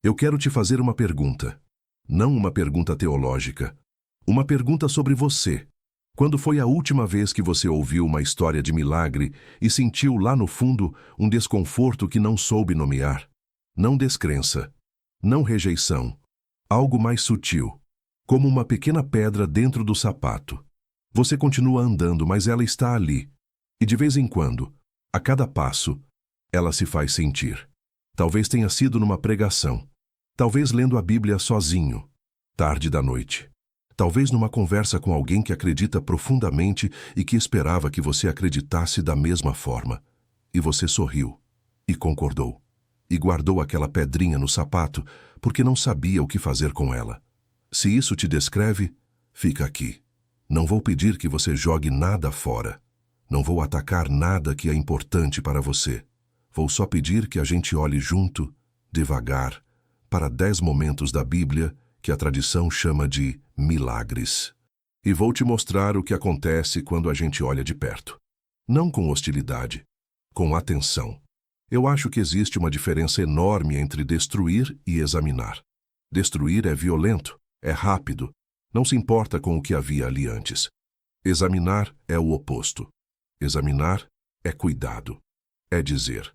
Eu quero te fazer uma pergunta. Não uma pergunta teológica. Uma pergunta sobre você. Quando foi a última vez que você ouviu uma história de milagre e sentiu lá no fundo um desconforto que não soube nomear? Não descrença. Não rejeição. Algo mais sutil. Como uma pequena pedra dentro do sapato. Você continua andando, mas ela está ali. E de vez em quando, a cada passo, ela se faz sentir. Talvez tenha sido numa pregação. Talvez lendo a Bíblia sozinho, tarde da noite. Talvez numa conversa com alguém que acredita profundamente e que esperava que você acreditasse da mesma forma. E você sorriu. E concordou. E guardou aquela pedrinha no sapato porque não sabia o que fazer com ela. Se isso te descreve, fica aqui. Não vou pedir que você jogue nada fora. Não vou atacar nada que é importante para você. Vou só pedir que a gente olhe junto, devagar, para 10 momentos da Bíblia que a tradição chama de milagres. E vou te mostrar o que acontece quando a gente olha de perto. Não com hostilidade, com atenção. Eu acho que existe uma diferença enorme entre destruir e examinar. Destruir é violento, é rápido, não se importa com o que havia ali antes. Examinar é o oposto. Examinar é cuidado. É dizer: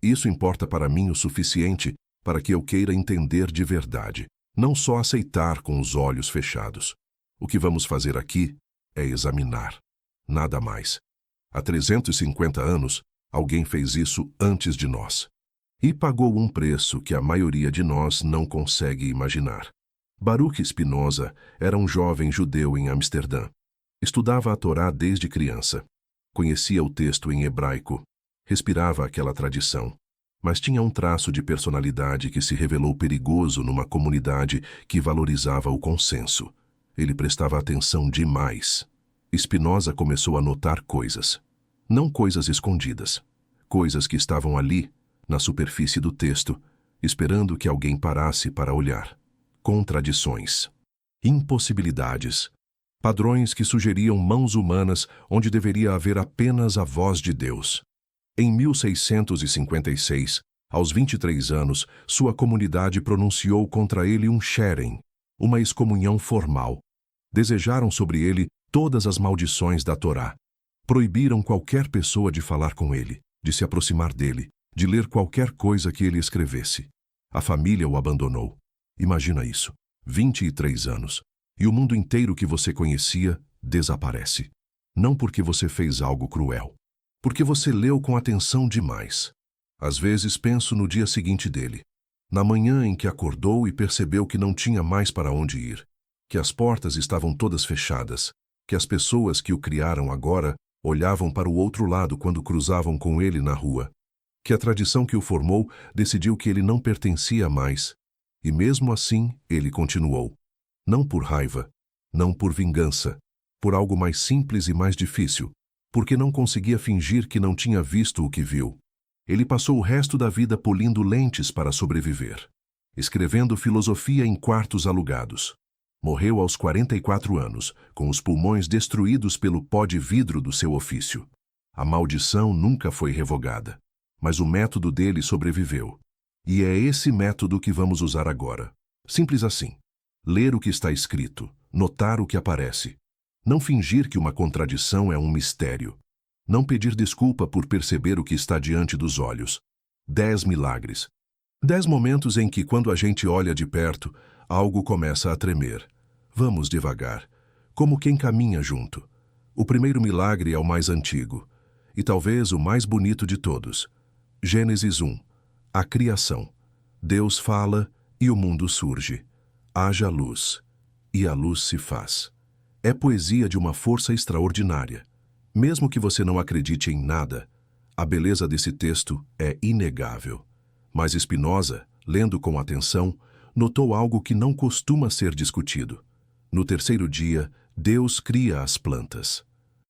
isso importa para mim o suficiente para que eu queira entender de verdade, não só aceitar com os olhos fechados. O que vamos fazer aqui é examinar. Nada mais. Há 350 anos, alguém fez isso antes de nós. E pagou um preço que a maioria de nós não consegue imaginar. Baruch Spinoza era um jovem judeu em Amsterdã. Estudava a Torá desde criança. Conhecia o texto em hebraico. Respirava aquela tradição. Mas tinha um traço de personalidade que se revelou perigoso numa comunidade que valorizava o consenso. Ele prestava atenção demais. Spinoza começou a notar coisas. Não coisas escondidas. Coisas que estavam ali, na superfície do texto, esperando que alguém parasse para olhar. Contradições. Impossibilidades. Padrões que sugeriam mãos humanas onde deveria haver apenas a voz de Deus. Em 1656, aos 23 anos, sua comunidade pronunciou contra ele um sherem, uma excomunhão formal. Desejaram sobre ele todas as maldições da Torá. Proibiram qualquer pessoa de falar com ele, de se aproximar dele, de ler qualquer coisa que ele escrevesse. A família o abandonou. Imagina isso. 23 anos. E o mundo inteiro que você conhecia desaparece. Não porque você fez algo cruel. Porque você leu com atenção demais. Às vezes penso no dia seguinte dele. Na manhã em que acordou e percebeu que não tinha mais para onde ir. Que as portas estavam todas fechadas. Que as pessoas que o criaram agora olhavam para o outro lado quando cruzavam com ele na rua. Que a tradição que o formou decidiu que ele não pertencia mais. E mesmo assim, ele continuou. Não por raiva, não por vingança, por algo mais simples e mais difícil, porque não conseguia fingir que não tinha visto o que viu. Ele passou o resto da vida polindo lentes para sobreviver, escrevendo filosofia em quartos alugados. Morreu aos 44 anos, com os pulmões destruídos pelo pó de vidro do seu ofício. A maldição nunca foi revogada, mas o método dele sobreviveu. E é esse método que vamos usar agora. Simples assim. Ler o que está escrito, notar o que aparece. Não fingir que uma contradição é um mistério. Não pedir desculpa por perceber o que está diante dos olhos. 10 milagres. 10 momentos em que, quando a gente olha de perto, algo começa a tremer. Vamos devagar, como quem caminha junto. O primeiro milagre é o mais antigo, e talvez o mais bonito de todos. Gênesis 1. A criação. Deus fala e o mundo surge. Haja luz, e a luz se faz. É poesia de uma força extraordinária. Mesmo que você não acredite em nada, a beleza desse texto é inegável. Mas Spinoza, lendo com atenção, notou algo que não costuma ser discutido. No terceiro dia, Deus cria as plantas.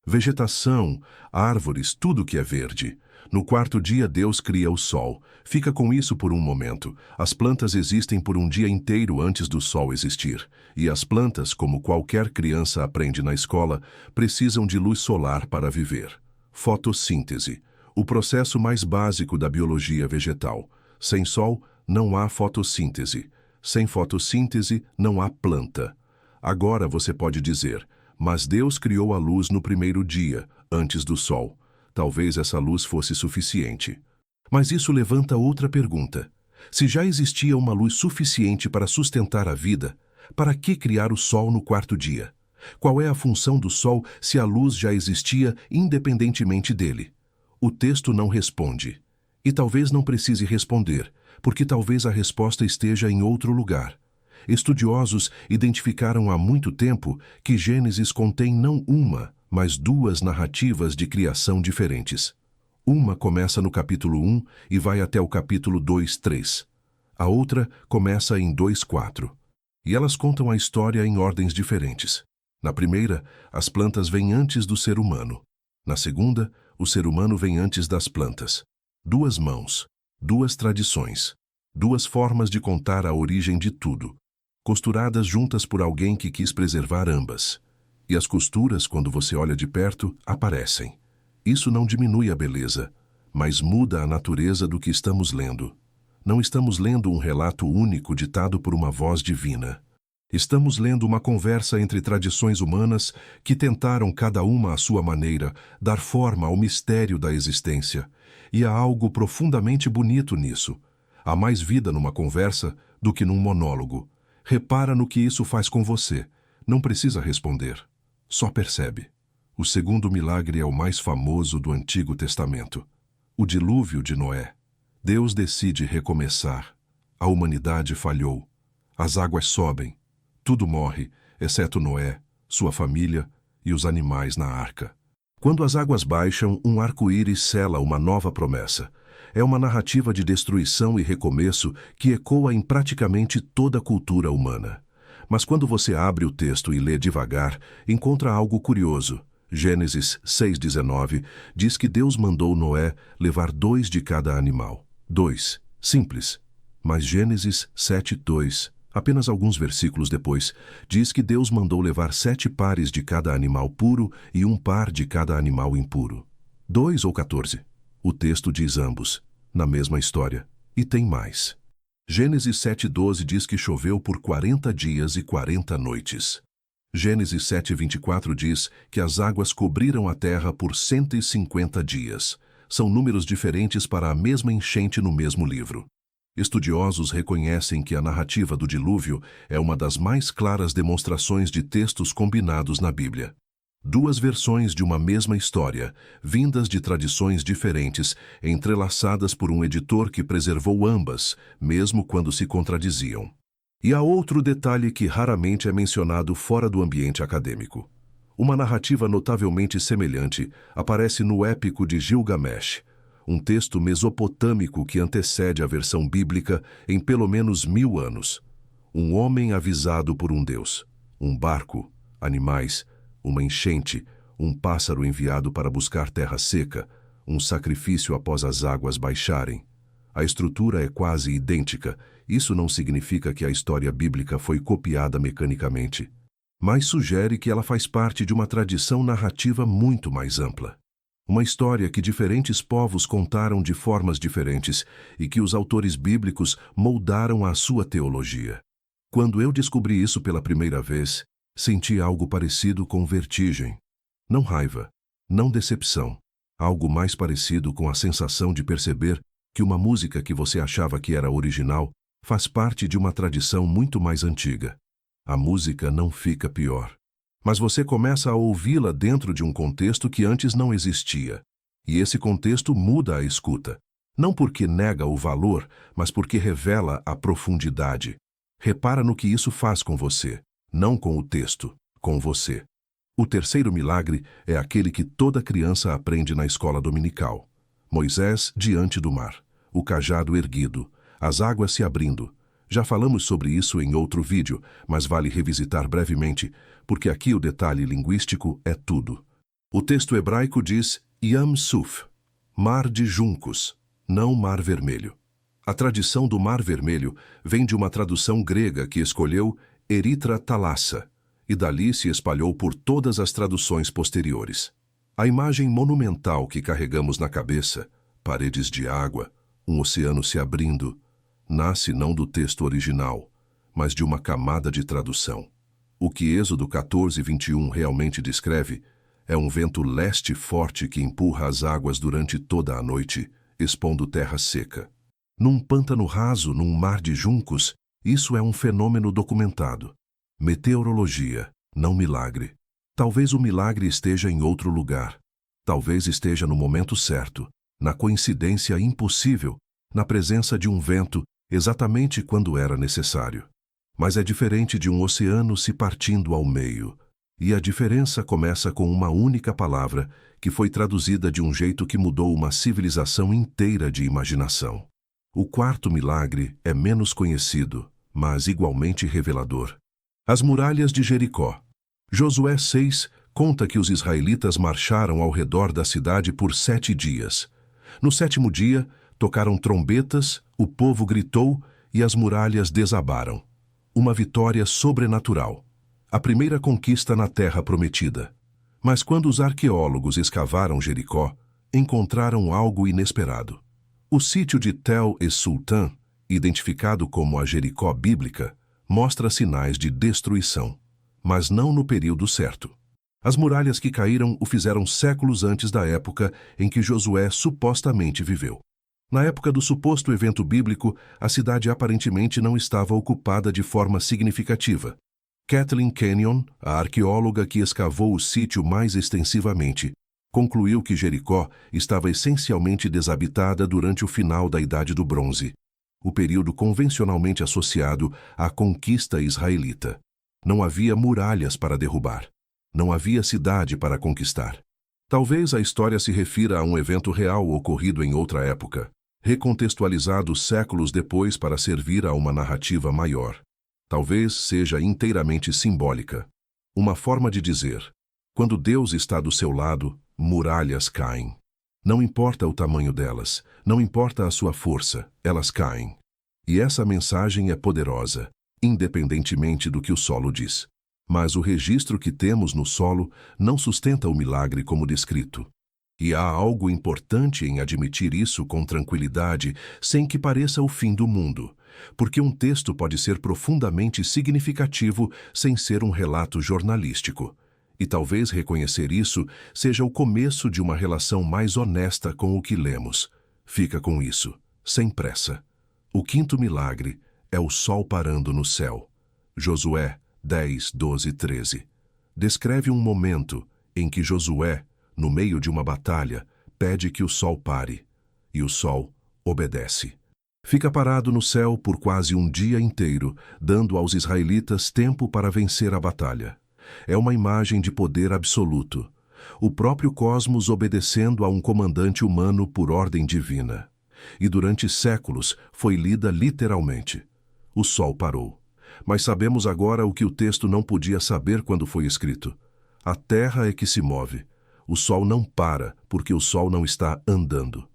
Vegetação, árvores, tudo que é verde. No quarto dia, Deus cria o sol. Fica com isso por um momento. As plantas existem por um dia inteiro antes do sol existir. E as plantas, como qualquer criança aprende na escola, precisam de luz solar para viver. Fotossíntese, o processo mais básico da biologia vegetal. Sem sol, não há fotossíntese. Sem fotossíntese, não há planta. Agora você pode dizer, mas Deus criou a luz no primeiro dia, antes do sol. Talvez essa luz fosse suficiente. Mas isso levanta outra pergunta. Se já existia uma luz suficiente para sustentar a vida, para que criar o sol no quarto dia? Qual é a função do sol se a luz já existia independentemente dele? O texto não responde. E talvez não precise responder, porque talvez a resposta esteja em outro lugar. Estudiosos identificaram há muito tempo que Gênesis contém não uma, mas duas narrativas de criação diferentes. Uma começa no capítulo 1 e vai até o capítulo 2:3. A outra começa em 2:4. E elas contam a história em ordens diferentes. Na primeira, as plantas vêm antes do ser humano. Na segunda, o ser humano vem antes das plantas. Duas mãos, duas tradições, duas formas de contar a origem de tudo, costuradas juntas por alguém que quis preservar ambas. E as costuras, quando você olha de perto, aparecem. Isso não diminui a beleza, mas muda a natureza do que estamos lendo. Não estamos lendo um relato único ditado por uma voz divina. Estamos lendo uma conversa entre tradições humanas que tentaram, cada uma à sua maneira, dar forma ao mistério da existência. E há algo profundamente bonito nisso. Há mais vida numa conversa do que num monólogo. Repara no que isso faz com você. Não precisa responder. Só percebe. O segundo milagre é o mais famoso do Antigo Testamento. O dilúvio de Noé. Deus decide recomeçar. A humanidade falhou. As águas sobem. Tudo morre, exceto Noé, sua família e os animais na arca. Quando as águas baixam, um arco-íris sela uma nova promessa. É uma narrativa de destruição e recomeço que ecoa em praticamente toda a cultura humana. Mas quando você abre o texto e lê devagar, encontra algo curioso. Gênesis 6:19 diz que Deus mandou Noé levar 2 de cada animal. 2. Simples. Mas Gênesis 7:2, apenas alguns versículos depois, diz que Deus mandou levar 7 pares de cada animal puro e 1 par de cada animal impuro. 2 ou 14. O texto diz ambos, na mesma história. E tem mais. Gênesis 7:12 diz que choveu por 40 dias e 40 noites. Gênesis 7:24 diz que as águas cobriram a terra por 150 dias. São números diferentes para a mesma enchente no mesmo livro. Estudiosos reconhecem que a narrativa do dilúvio é uma das mais claras demonstrações de textos combinados na Bíblia. 2 versões de uma mesma história, vindas de tradições diferentes, entrelaçadas por um editor que preservou ambas, mesmo quando se contradiziam. E há outro detalhe que raramente é mencionado fora do ambiente acadêmico. Uma narrativa notavelmente semelhante aparece no Épico de Gilgamesh, um texto mesopotâmico que antecede a versão bíblica em pelo menos 1000 anos. Um homem avisado por um deus, um barco, animais, uma enchente, um pássaro enviado para buscar terra seca, um sacrifício após as águas baixarem. A estrutura é quase idêntica. Isso não significa que a história bíblica foi copiada mecanicamente, mas sugere que ela faz parte de uma tradição narrativa muito mais ampla. Uma história que diferentes povos contaram de formas diferentes e que os autores bíblicos moldaram à sua teologia. Quando eu descobri isso pela primeira vez, senti algo parecido com vertigem. Não raiva, não decepção. Algo mais parecido com a sensação de perceber que uma música que você achava que era original faz parte de uma tradição muito mais antiga. A música não fica pior, mas você começa a ouvi-la dentro de um contexto que antes não existia. E esse contexto muda a escuta, não porque nega o valor, mas porque revela a profundidade. Repara no que isso faz com você, não com o texto, com você. O terceiro milagre é aquele que toda criança aprende na escola dominical. Moisés diante do mar, o cajado erguido, as águas se abrindo. Já falamos sobre isso em outro vídeo, mas vale revisitar brevemente, porque aqui o detalhe linguístico é tudo. O texto hebraico diz Yam Suf, mar de juncos, não mar vermelho. A tradição do mar vermelho vem de uma tradução grega que escolheu Erythra Thalassa, e dali se espalhou por todas as traduções posteriores. A imagem monumental que carregamos na cabeça, paredes de água, um oceano se abrindo, nasce não do texto original, mas de uma camada de tradução. O que Êxodo 14:21 realmente descreve é um vento leste forte que empurra as águas durante toda a noite, expondo terra seca. Num pântano raso, num mar de juncos, isso é um fenômeno documentado. Meteorologia, não milagre. Talvez o milagre esteja em outro lugar. Talvez esteja no momento certo, na coincidência impossível, na presença de um vento, exatamente quando era necessário. Mas é diferente de um oceano se partindo ao meio. E a diferença começa com uma única palavra, que foi traduzida de um jeito que mudou uma civilização inteira de imaginação. O quarto milagre é menos conhecido, mas igualmente revelador. As muralhas de Jericó. Josué 6 conta que os israelitas marcharam ao redor da cidade por 7 dias. No 7º dia, tocaram trombetas, o povo gritou e as muralhas desabaram. Uma vitória sobrenatural. A primeira conquista na terra prometida. Mas quando os arqueólogos escavaram Jericó, encontraram algo inesperado. O sítio de Tel es-Sultan, identificado como a Jericó bíblica, mostra sinais de destruição, mas não no período certo. As muralhas que caíram o fizeram séculos antes da época em que Josué supostamente viveu. Na época do suposto evento bíblico, a cidade aparentemente não estava ocupada de forma significativa. Kathleen Kenyon, a arqueóloga que escavou o sítio mais extensivamente, concluiu que Jericó estava essencialmente desabitada durante o final da Idade do Bronze, o período convencionalmente associado à conquista israelita. Não havia muralhas para derrubar. Não havia cidade para conquistar. Talvez a história se refira a um evento real ocorrido em outra época, recontextualizado séculos depois para servir a uma narrativa maior. Talvez seja inteiramente simbólica. Uma forma de dizer: quando Deus está do seu lado, muralhas caem. Não importa o tamanho delas, não importa a sua força, elas caem. E essa mensagem é poderosa, independentemente do que o solo diz. Mas o registro que temos no solo não sustenta o milagre como descrito. E há algo importante em admitir isso com tranquilidade, sem que pareça o fim do mundo, porque um texto pode ser profundamente significativo sem ser um relato jornalístico. E talvez reconhecer isso seja o começo de uma relação mais honesta com o que lemos. Fica com isso, sem pressa. O quinto milagre é o sol parando no céu. Josué 10, 12, 13. Descreve um momento em que Josué, no meio de uma batalha, pede que o sol pare, e o sol obedece. Fica parado no céu por quase um dia inteiro, dando aos israelitas tempo para vencer a batalha. É uma imagem de poder absoluto. O próprio cosmos obedecendo a um comandante humano por ordem divina. E durante séculos foi lida literalmente. O sol parou. Mas sabemos agora o que o texto não podia saber quando foi escrito. A terra é que se move. O sol não para, porque o sol não está andando.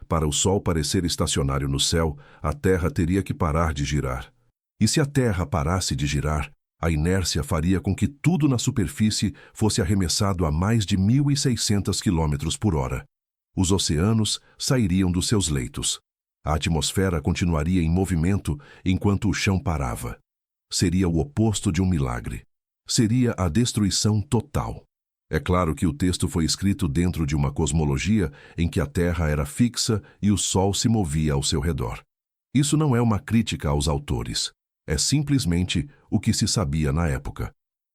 Para o sol parecer estacionário no céu, a terra teria que parar de girar. E se a terra parasse de girar, a inércia faria com que tudo na superfície fosse arremessado a mais de 1.600 km por hora. Os oceanos sairiam dos seus leitos. A atmosfera continuaria em movimento enquanto o chão parava. Seria o oposto de um milagre. Seria a destruição total. É claro que o texto foi escrito dentro de uma cosmologia em que a Terra era fixa e o Sol se movia ao seu redor. Isso não é uma crítica aos autores. É simplesmente o que se sabia na época.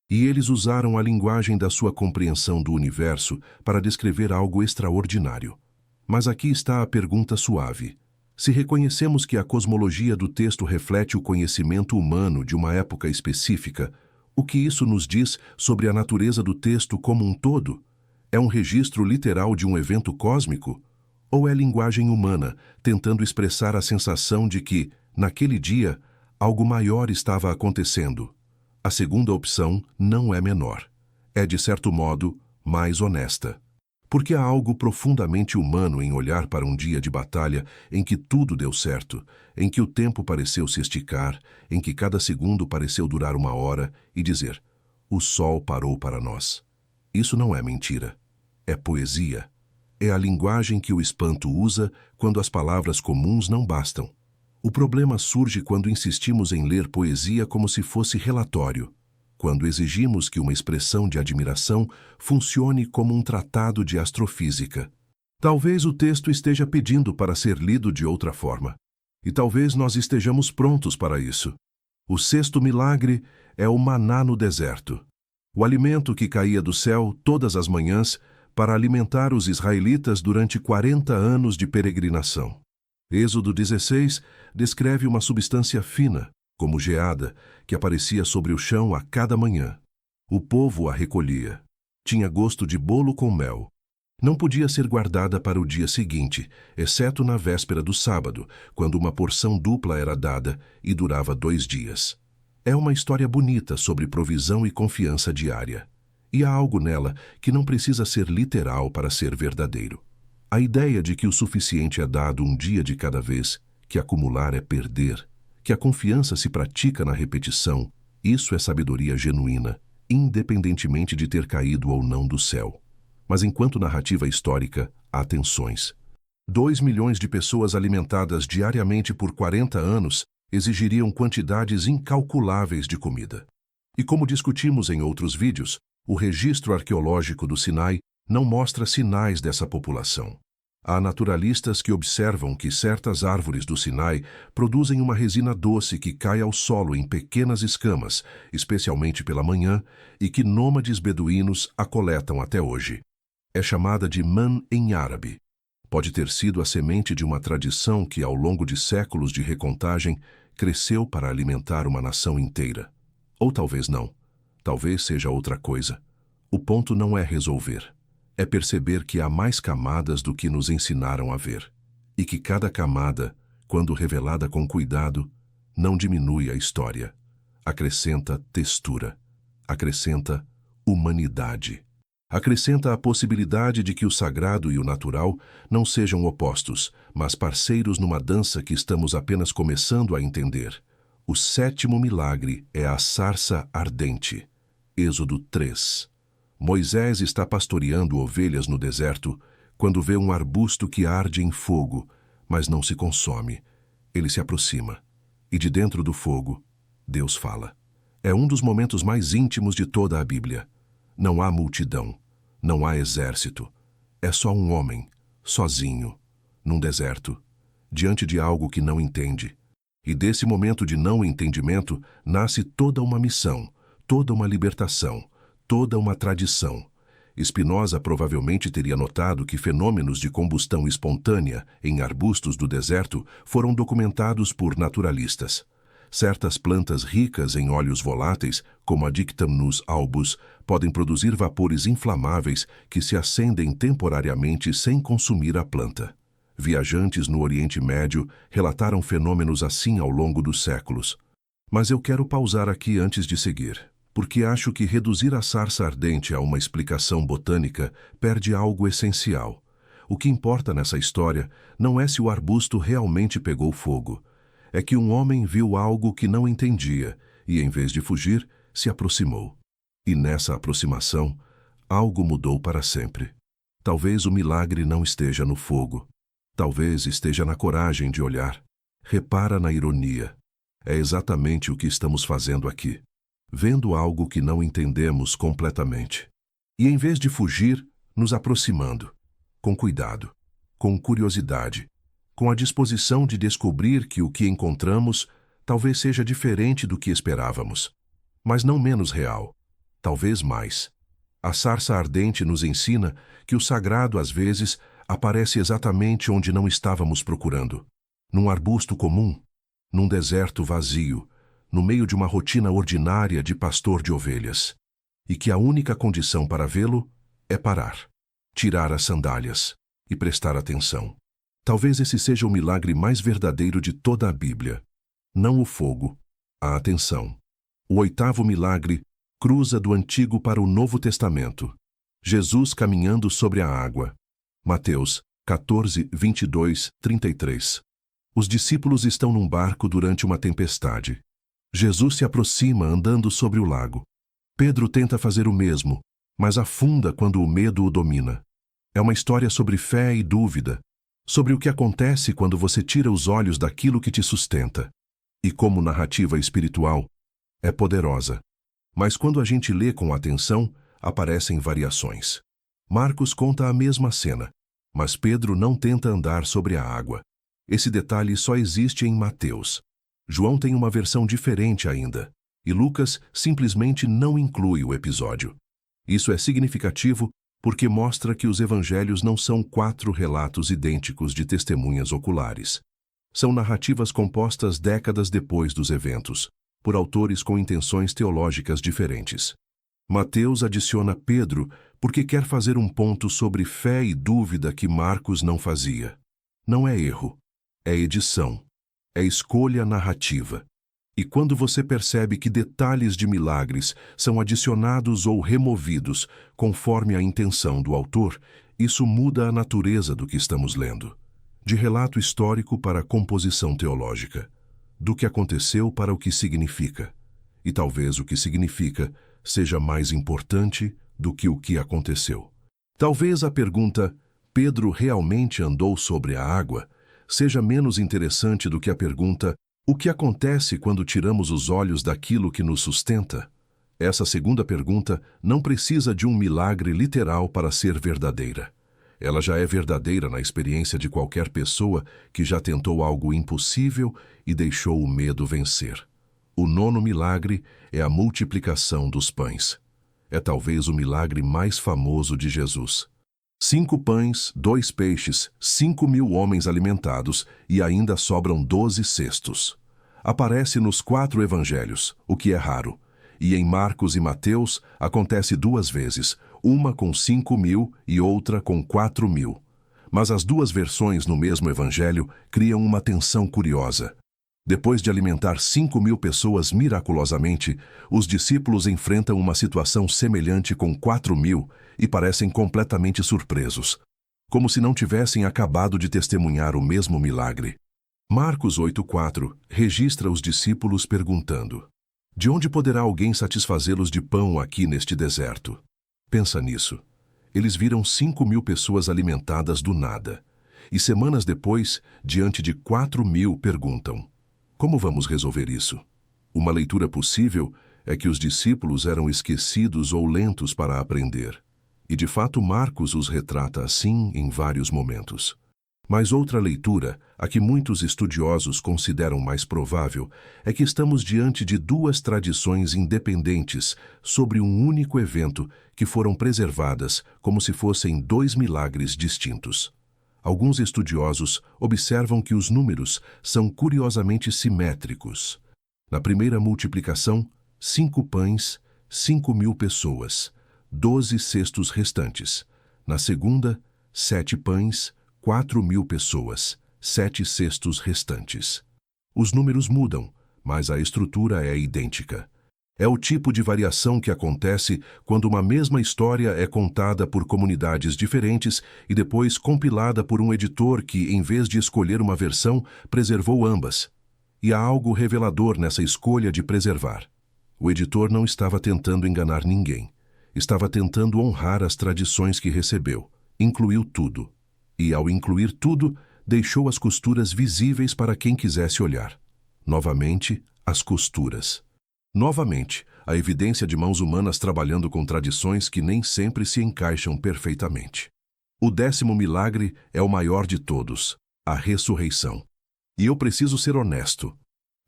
E eles usaram a linguagem da sua compreensão do universo para descrever algo extraordinário. Mas aqui está a pergunta suave. Se reconhecemos que a cosmologia do texto reflete o conhecimento humano de uma época específica, o que isso nos diz sobre a natureza do texto como um todo? É um registro literal de um evento cósmico? Ou é linguagem humana, tentando expressar a sensação de que, naquele dia, algo maior estava acontecendo? A segunda opção não é menor. É, de certo modo, mais honesta. Porque há algo profundamente humano em olhar para um dia de batalha em que tudo deu certo, em que o tempo pareceu se esticar, em que cada segundo pareceu durar 1 hora, e dizer: o sol parou para nós. Isso não é mentira. É poesia. É a linguagem que o espanto usa quando as palavras comuns não bastam. O problema surge quando insistimos em ler poesia como se fosse relatório, quando exigimos que uma expressão de admiração funcione como um tratado de astrofísica. Talvez o texto esteja pedindo para ser lido de outra forma, e talvez nós estejamos prontos para isso. O sexto milagre é o maná no deserto, o alimento que caía do céu todas as manhãs para alimentar os israelitas durante 40 anos de peregrinação. Êxodo 16 descreve uma substância fina, como geada, que aparecia sobre o chão a cada manhã. O povo a recolhia. Tinha gosto de bolo com mel. Não podia ser guardada para o dia seguinte, exceto na véspera do sábado, quando uma porção dupla era dada e durava 2 dias. É uma história bonita sobre provisão e confiança diária. E há algo nela que não precisa ser literal para ser verdadeiro. A ideia de que o suficiente é dado um dia de cada vez, que acumular é perder, que a confiança se pratica na repetição, isso é sabedoria genuína, independentemente de ter caído ou não do céu. Mas enquanto narrativa histórica, há tensões. 2 milhões de pessoas alimentadas diariamente por 40 anos exigiriam quantidades incalculáveis de comida. E como discutimos em outros vídeos, o registro arqueológico do Sinai não mostra sinais dessa população. Há naturalistas que observam que certas árvores do Sinai produzem uma resina doce que cai ao solo em pequenas escamas, especialmente pela manhã, e que nômades beduínos a coletam até hoje. É chamada de man em árabe. Pode ter sido a semente de uma tradição que, ao longo de séculos de recontagem, cresceu para alimentar uma nação inteira. Ou talvez não. Talvez seja outra coisa. O ponto não é resolver. É perceber que há mais camadas do que nos ensinaram a ver. E que cada camada, quando revelada com cuidado, não diminui a história. Acrescenta textura. Acrescenta humanidade. Acrescenta a possibilidade de que o sagrado e o natural não sejam opostos, mas parceiros numa dança que estamos apenas começando a entender. O sétimo milagre é a sarça ardente. Êxodo 3. Moisés está pastoreando ovelhas no deserto quando vê um arbusto que arde em fogo, mas não se consome. Ele se aproxima, e de dentro do fogo, Deus fala. É um dos momentos mais íntimos de toda a Bíblia. Não há multidão, não há exército. É só um homem, sozinho, num deserto, diante de algo que não entende. E desse momento de não entendimento nasce toda uma missão, toda uma libertação, toda uma tradição. Spinoza provavelmente teria notado que fenômenos de combustão espontânea em arbustos do deserto foram documentados por naturalistas. Certas plantas ricas em óleos voláteis, como a Dictamnus albus, podem produzir vapores inflamáveis que se acendem temporariamente sem consumir a planta. Viajantes no Oriente Médio relataram fenômenos assim ao longo dos séculos. Mas eu quero pausar aqui antes de seguir, porque acho que reduzir a sarça ardente a uma explicação botânica perde algo essencial. O que importa nessa história não é se o arbusto realmente pegou fogo. É que um homem viu algo que não entendia e, em vez de fugir, se aproximou. E nessa aproximação, algo mudou para sempre. Talvez o milagre não esteja no fogo. Talvez esteja na coragem de olhar. Repara na ironia. É exatamente o que estamos fazendo aqui. Vendo algo que não entendemos completamente. E em vez de fugir, nos aproximando. Com cuidado. Com curiosidade. Com a disposição de descobrir que o que encontramos talvez seja diferente do que esperávamos. Mas não menos real. Talvez mais. A sarça ardente nos ensina que o sagrado, às vezes, aparece exatamente onde não estávamos procurando. Num arbusto comum, num deserto vazio, no meio de uma rotina ordinária de pastor de ovelhas. E que a única condição para vê-lo é parar, tirar as sandálias e prestar atenção. Talvez esse seja o milagre mais verdadeiro de toda a Bíblia. Não o fogo, a atenção. O oitavo milagre cruza do Antigo para o Novo Testamento. Jesus caminhando sobre a água. Mateus 14, 22, 33. Os discípulos estão num barco durante uma tempestade. Jesus se aproxima andando sobre o lago. Pedro tenta fazer o mesmo, mas afunda quando o medo o domina. É uma história sobre fé e dúvida, sobre o que acontece quando você tira os olhos daquilo que te sustenta. E como narrativa espiritual, é poderosa. Mas quando a gente lê com atenção, aparecem variações. Marcos conta a mesma cena, mas Pedro não tenta andar sobre a água. Esse detalhe só existe em Mateus. João tem uma versão diferente ainda, e Lucas simplesmente não inclui o episódio. Isso é significativo porque mostra que os evangelhos não são 4 relatos idênticos de testemunhas oculares. São narrativas compostas décadas depois dos eventos, por autores com intenções teológicas diferentes. Mateus adiciona Pedro porque quer fazer um ponto sobre fé e dúvida que Marcos não fazia. Não é erro, é edição, é escolha narrativa. E quando você percebe que detalhes de milagres são adicionados ou removidos conforme a intenção do autor, isso muda a natureza do que estamos lendo. De relato histórico para composição teológica. Do que aconteceu para o que significa. E talvez o que significa seja mais importante do que o que aconteceu. Talvez a pergunta, Pedro realmente andou sobre a água, seja menos interessante do que a pergunta, o que acontece quando tiramos os olhos daquilo que nos sustenta? Essa segunda pergunta não precisa de um milagre literal para ser verdadeira. Ela já é verdadeira na experiência de qualquer pessoa que já tentou algo impossível e deixou o medo vencer. O 9º milagre é a multiplicação dos pães. É talvez o milagre mais famoso de Jesus. 5 pães, 2 peixes, 5.000 homens alimentados e ainda sobram 12 cestos. Aparece nos 4 evangelhos, o que é raro. E em Marcos e Mateus acontece 2 vezes, uma com 5.000 e outra com 4.000. Mas as 2 versões no mesmo evangelho criam uma tensão curiosa. Depois de alimentar 5.000 pessoas miraculosamente, os discípulos enfrentam uma situação semelhante com 4.000 e parecem completamente surpresos, como se não tivessem acabado de testemunhar o mesmo milagre. Marcos 8,4 registra os discípulos perguntando: de onde poderá alguém satisfazê-los de pão aqui neste deserto? Pensa nisso. Eles viram 5.000 pessoas alimentadas do nada. E semanas depois, diante de 4.000, perguntam: como vamos resolver isso? Uma leitura possível é que os discípulos eram esquecidos ou lentos para aprender. E de fato Marcos os retrata assim em vários momentos. Mas outra leitura, a que muitos estudiosos consideram mais provável, é que estamos diante de 2 tradições independentes sobre um único evento que foram preservadas como se fossem 2 milagres distintos. Alguns estudiosos observam que os números são curiosamente simétricos. Na primeira multiplicação, 5 pães, 5.000 pessoas, 12 cestos restantes. Na segunda, 7 pães, 4.000 pessoas, 7 cestos restantes. Os números mudam, mas a estrutura é idêntica. É o tipo de variação que acontece quando uma mesma história é contada por comunidades diferentes e depois compilada por um editor que, em vez de escolher uma versão, preservou ambas. E há algo revelador nessa escolha de preservar. O editor não estava tentando enganar ninguém. Estava tentando honrar as tradições que recebeu. Incluiu tudo. E, ao incluir tudo, deixou as costuras visíveis para quem quisesse olhar. Novamente, as costuras. Novamente, a evidência de mãos humanas trabalhando com tradições que nem sempre se encaixam perfeitamente. O 10º milagre é o maior de todos, a ressurreição. E eu preciso ser honesto.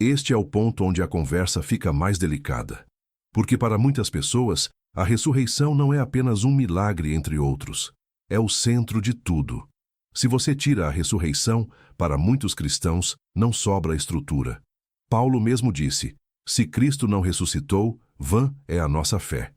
Este é o ponto onde a conversa fica mais delicada. Porque para muitas pessoas, a ressurreição não é apenas um milagre entre outros. É o centro de tudo. Se você tira a ressurreição, para muitos cristãos, não sobra estrutura. Paulo mesmo disse: se Cristo não ressuscitou, vã é a nossa fé.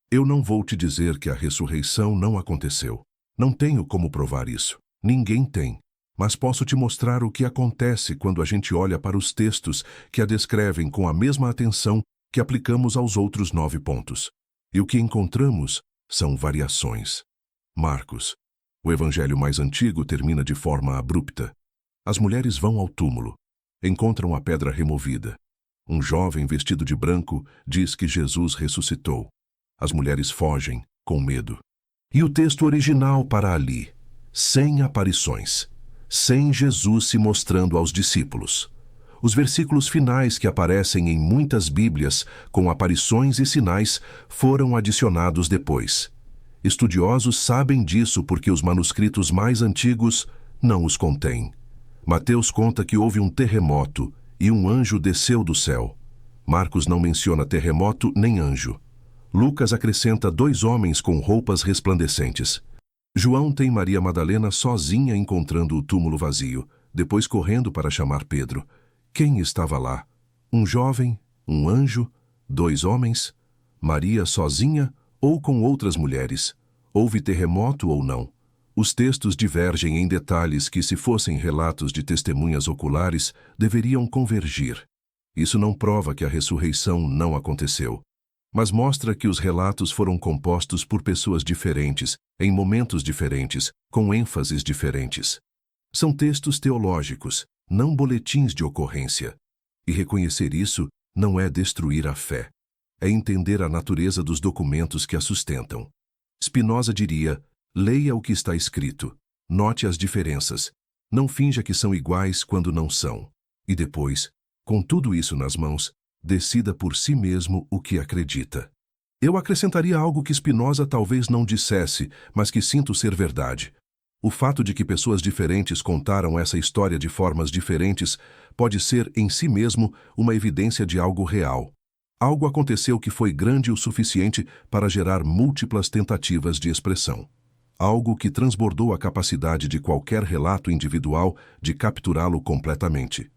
Eu não vou te dizer que a ressurreição não aconteceu. Não tenho como provar isso. Ninguém tem. Mas posso te mostrar o que acontece quando a gente olha para os textos que a descrevem com a mesma atenção que aplicamos aos outros 9 pontos. E o que encontramos são variações. Marcos. O evangelho mais antigo termina de forma abrupta. As mulheres vão ao túmulo. Encontram a pedra removida. Um jovem vestido de branco diz que Jesus ressuscitou. As mulheres fogem, com medo. E o texto original para ali: 100 aparições. sem Jesus se mostrando aos discípulos. Os versículos finais que aparecem em muitas Bíblias, com aparições e sinais, foram adicionados depois. Estudiosos sabem disso porque os manuscritos mais antigos não os contêm. Mateus conta que houve um terremoto e um anjo desceu do céu. Marcos não menciona terremoto nem anjo. Lucas acrescenta 2 homens com roupas resplandecentes. João tem Maria Madalena sozinha encontrando o túmulo vazio, depois correndo para chamar Pedro. Quem estava lá? Um jovem? Um anjo? 2 homens? Maria sozinha ou com outras mulheres? Houve terremoto ou não? Os textos divergem em detalhes que, se fossem relatos de testemunhas oculares, deveriam convergir. Isso não prova que a ressurreição não aconteceu, mas mostra que os relatos foram compostos por pessoas diferentes, em momentos diferentes, com ênfases diferentes. São textos teológicos, não boletins de ocorrência. E reconhecer isso não é destruir a fé. É entender a natureza dos documentos que a sustentam. Spinoza diria: leia o que está escrito, note as diferenças, não finja que são iguais quando não são. E depois, com tudo isso nas mãos, decida por si mesmo o que acredita. Eu acrescentaria algo que Spinoza talvez não dissesse, mas que sinto ser verdade. O fato de que pessoas diferentes contaram essa história de formas diferentes pode ser, em si mesmo, uma evidência de algo real. Algo aconteceu que foi grande o suficiente para gerar múltiplas tentativas de expressão. Algo que transbordou a capacidade de qualquer relato individual de capturá-lo completamente.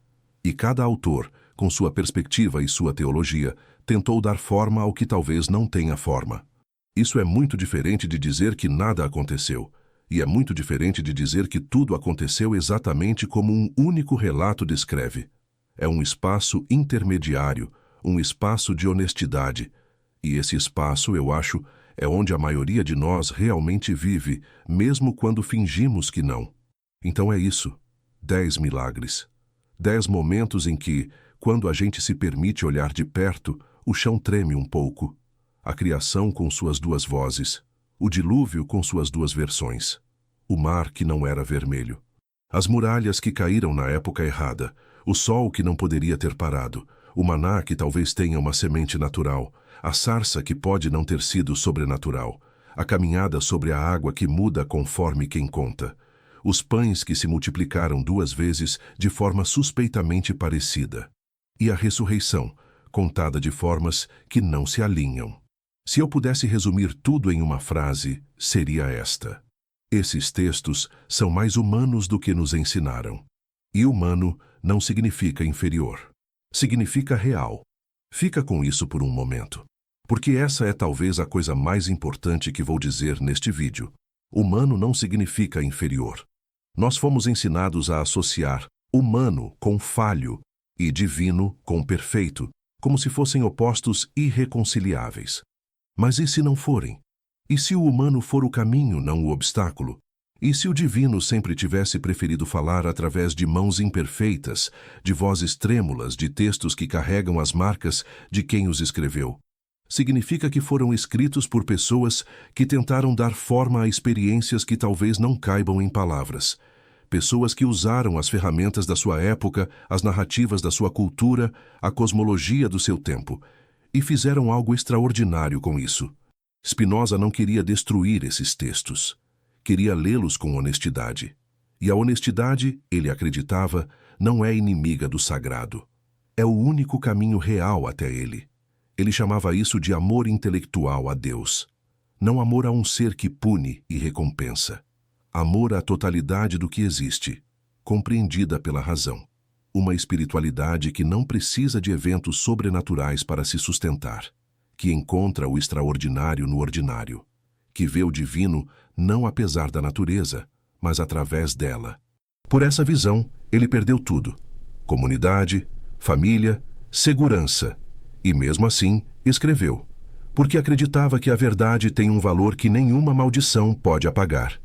E cada autor, com sua perspectiva e sua teologia, tentou dar forma ao que talvez não tenha forma. Isso é muito diferente de dizer que nada aconteceu. E é muito diferente de dizer que tudo aconteceu exatamente como um único relato descreve. É um espaço intermediário, um espaço de honestidade. E esse espaço, eu acho, é onde a maioria de nós realmente vive, mesmo quando fingimos que não. Então é isso. 10 milagres. 10 momentos em que, quando a gente se permite olhar de perto, o chão treme um pouco. A criação com suas 2 vozes. O dilúvio com suas 2 versões. O mar que não era vermelho. As muralhas que caíram na época errada. O sol que não poderia ter parado. O maná que talvez tenha uma semente natural. A sarça que pode não ter sido sobrenatural. A caminhada sobre a água que muda conforme quem conta. Os pães que se multiplicaram 2 vezes de forma suspeitamente parecida. E a ressurreição, contada de formas que não se alinham. Se eu pudesse resumir tudo em uma frase, seria esta: esses textos são mais humanos do que nos ensinaram. E humano não significa inferior. Significa real. Fica com isso por um momento. Porque essa é talvez a coisa mais importante que vou dizer neste vídeo. Humano não significa inferior. Nós fomos ensinados a associar humano com falho e divino com perfeito, como se fossem opostos irreconciliáveis. Mas e se não forem? E se o humano for o caminho, não o obstáculo? E se o divino sempre tivesse preferido falar através de mãos imperfeitas, de vozes trêmulas, de textos que carregam as marcas de quem os escreveu? Significa que foram escritos por pessoas que tentaram dar forma a experiências que talvez não caibam em palavras. Pessoas que usaram as ferramentas da sua época, as narrativas da sua cultura, a cosmologia do seu tempo, e fizeram algo extraordinário com isso. Spinoza não queria destruir esses textos. Queria lê-los com honestidade. E a honestidade, ele acreditava, não é inimiga do sagrado. É o único caminho real até ele. Ele chamava isso de amor intelectual a Deus. Não amor a um ser que pune e recompensa. Amor à totalidade do que existe, compreendida pela razão. Uma espiritualidade que não precisa de eventos sobrenaturais para se sustentar, que encontra o extraordinário no ordinário, que vê o divino não apesar da natureza, mas através dela. Por essa visão, ele perdeu tudo: comunidade, família, segurança. E mesmo assim, escreveu, porque acreditava que a verdade tem um valor que nenhuma maldição pode apagar.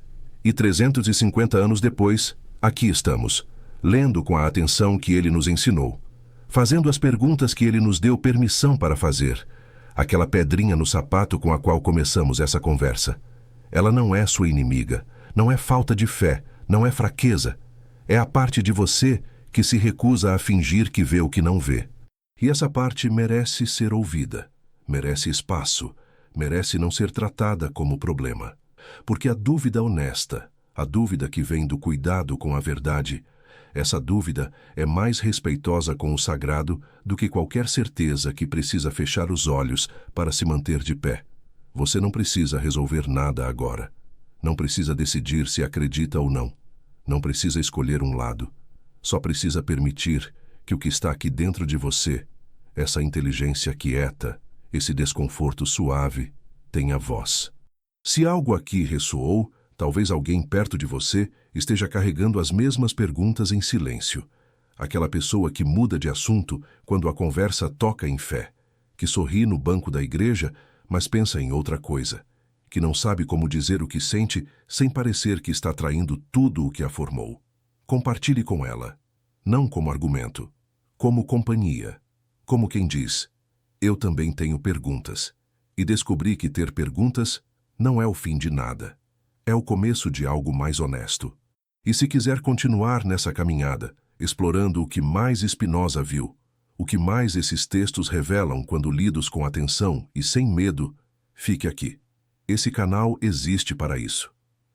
E 350 anos depois, aqui estamos, lendo com a atenção que ele nos ensinou, fazendo as perguntas que ele nos deu permissão para fazer, aquela pedrinha no sapato com a qual começamos essa conversa. Ela não é sua inimiga, não é falta de fé, não é fraqueza. É a parte de você que se recusa a fingir que vê o que não vê. E essa parte merece ser ouvida, merece espaço, merece não ser tratada como problema. Porque a dúvida honesta, a dúvida que vem do cuidado com a verdade, essa dúvida é mais respeitosa com o sagrado do que qualquer certeza que precisa fechar os olhos para se manter de pé. Você não precisa resolver nada agora. Não precisa decidir se acredita ou não. Não precisa escolher um lado. Só precisa permitir que o que está aqui dentro de você, essa inteligência quieta, esse desconforto suave, tenha voz. Se algo aqui ressoou, talvez alguém perto de você esteja carregando as mesmas perguntas em silêncio. Aquela pessoa que muda de assunto quando a conversa toca em fé, que sorri no banco da igreja, mas pensa em outra coisa, que não sabe como dizer o que sente sem parecer que está traindo tudo o que a formou. Compartilhe com ela, não como argumento, como companhia, como quem diz: eu também tenho perguntas, e descobri que ter perguntas não é o fim de nada, é o começo de algo mais honesto. E se quiser continuar nessa caminhada, explorando o que mais Spinoza viu, o que mais esses textos revelam quando lidos com atenção e sem medo, fique aqui. Esse canal existe para isso,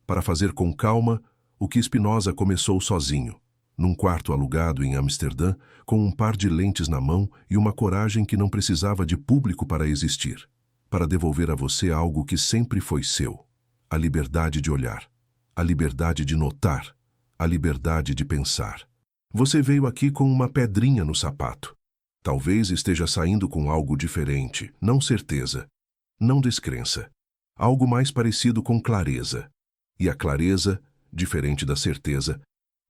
para fazer com calma o que Spinoza começou sozinho, num quarto alugado em Amsterdã, com um par de lentes na mão e uma coragem que não precisava de público para existir, para devolver a você algo que sempre foi seu: a liberdade de olhar, a liberdade de notar, a liberdade de pensar. Você veio aqui com uma pedrinha no sapato. Talvez esteja saindo com algo diferente, não certeza, não descrença. Algo mais parecido com clareza. E a clareza, diferente da certeza,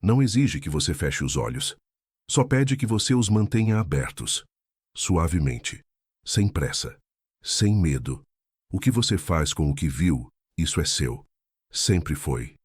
não exige que você feche os olhos. Só pede que você os mantenha abertos, suavemente, sem pressa, sem medo. O que você faz com o que viu, isso é seu. Sempre foi.